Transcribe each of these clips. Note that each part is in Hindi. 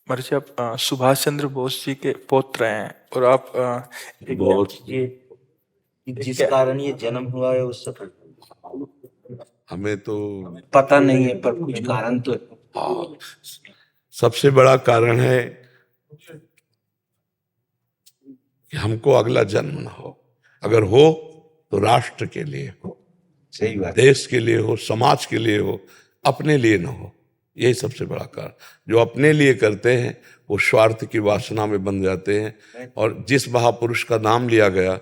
महर्षि आप सुभाष चंद्र बोस जी के पौत्र हैं और आप एक बहुत ये जिस कारण ये जन्म हुआ है उस सब हमें तो पता नहीं है, पर कुछ कारण तो है। हाँ, सबसे बड़ा कारण है कि हमको अगला जन्म ना हो। अगर हो तो राष्ट्र के लिए हो, सही बात। देश के लिए हो, समाज के लिए हो, अपने लिए ना हो। यही सबसे बड़ा कारण। जो अपने लिए करते हैं वो स्वार्थ की वासना में बन जाते हैं। और जिस महापुरुष का नाम लिया गया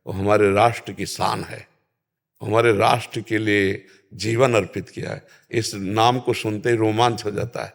वो हमारे राष्ट्र की शान है, हमारे राष्ट्र के लिए जीवन अर्पित किया है। इस नाम को सुनते ही रोमांच हो जाता है।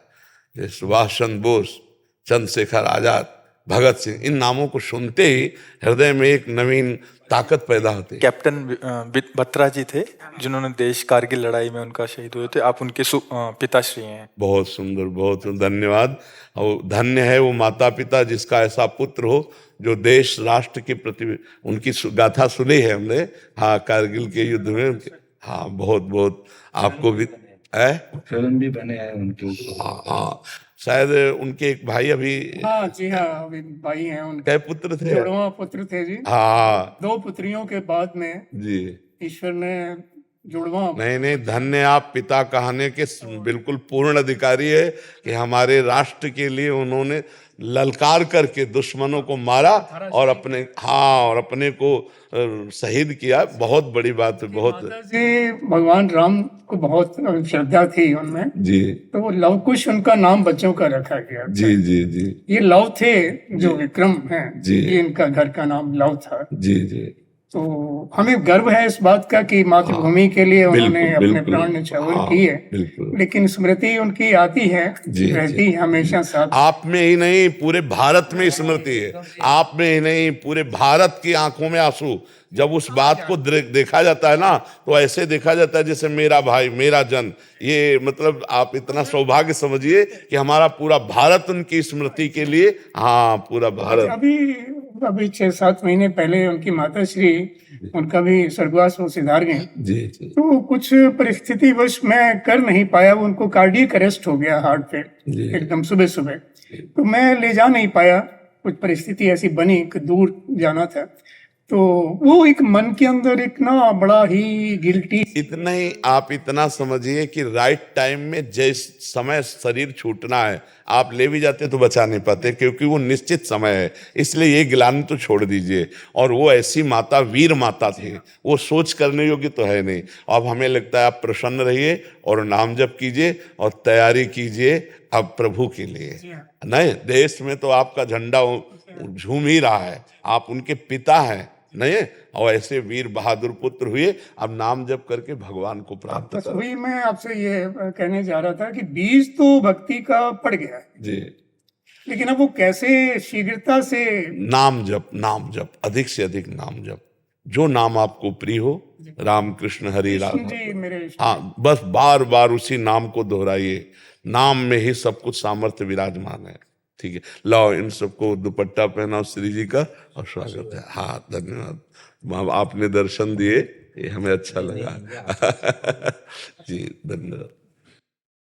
जैसे सुभाष चंद्र बोस, चंद्रशेखर आजाद, भगत सिंह, इन नामों को सुनते ही हृदय में एक नवीन ताकत पैदा होती है। कैप्टन बत्रा जी थे जिन्होंने देश कारगिल लड़ाई में उनका शहीद हुए थे, आप उनके पिताश्री हैं। बहुत सुंदर, बहुत सुंदर, धन्यवाद। और धन्य है वो माता पिता जिसका ऐसा पुत्र हो जो देश राष्ट्र के प्रति, उनकी गाथा सुनी है हमने, हाँ, कारगिल के युद्ध में। हाँ, बहुत बहुत आपको भी फिल्म भी बने हैं उनके ऊपर। हाँ हाँ, शायद उनके एक भाई अभी। हाँ जी, हाँ, अभी भाई हैं उनके। कै पुत्र थे? जुड़वा पुत्र थे जी। हाँ 2 पुत्रियों के बाद में जी, ईश्वर ने जुड़वा। नहीं नहीं, धन्य आप पिता कहने के बिल्कुल पूर्ण अधिकारी है कि हमारे राष्ट्र के लिए उन्होंने ललकार करके दुश्मनों को मारा और अपने, हाँ, और अपने को शहीद किया। बहुत बड़ी बात है। बहुत जी, भगवान राम को बहुत श्रद्धा थी उनमें जी, तो वो लव कुश उनका नाम बच्चों का रखा गया। जी जी जी, ये लव थे जो विक्रम हैं जी, ये इनका घर का नाम लव था। जी जी, तो हमें गर्व है इस बात का कि मातृभूमि के लिए उन्होंने अपने प्राण न्यौछावर किए। बिल्कुल। लेकिन स्मृति उनकी आती है, रहती हमेशा साथ। आप में ही नहीं पूरे भारत में स्मृति है। आप में ही नहीं पूरे भारत की आंखों में आंसू। जब उस बात को देखा जाता है ना तो ऐसे देखा जाता है जैसे मेरा भाई, मेरा जन। ये मतलब आप इतना सौभाग्य समझिए कि हमारा पूरा भारत उनकी स्मृति के लिए, हाँ, पूरा भारत। अभी 6-7 महीने पहले उनकी माताश्री, उनका भी स्वर्गवास वो सिधार गए। जी जी, तो कुछ परिस्थिति वश मैं कर नहीं पाया, उनको कार्डियक अरेस्ट हो गया हार्ट पे एकदम सुबह सुबह। तो मैं ले जा नहीं पाया, कुछ परिस्थिति ऐसी बनी कि दूर जाना था। तो वो एक मन के अंदर एक ना बड़ा ही गिल्टी। इतना ही आप इतना समझिए कि राइट टाइम में जिस समय शरीर छूटना है आप ले भी जाते तो बचा नहीं पाते, क्योंकि वो निश्चित समय है। इसलिए ये गिलानी तो छोड़ दीजिए। और वो ऐसी माता, वीर माता थी, वो सोच करने योग्य तो है नहीं। अब हमें लगता है आप प्रसन्न रहिए और नाम जप कीजिए और तैयारी कीजिए अब प्रभु के लिए। नहीं, देश में तो आपका झंडा झूम ही रहा है, आप उनके पिता हैं, नहीं? और ऐसे वीर बहादुर पुत्र हुए। अब नाम जप करके भगवान को प्राप्त बस करो। वही मैं आपसे ये कहने जा रहा था कि बीज तो भक्ति का पड़ गया है जी, लेकिन अब वो कैसे शीघ्रता से। नाम जप, नाम जप, अधिक से अधिक नाम जप। जो नाम आपको प्रिय हो, राम कृष्ण हरि राम जी मेरे। हाँ, बस बार बार उसी नाम को दोहराइए। नाम में ही सब कुछ सामर्थ्य विराजमान है। ठीक है, लाओ इन सबको दुपट्टा पहनाओ श्री जी का और स्वागत है। हाँ, धन्यवाद, आपने दर्शन दिए, ये हमें अच्छा लगा। जी, धन्यवाद।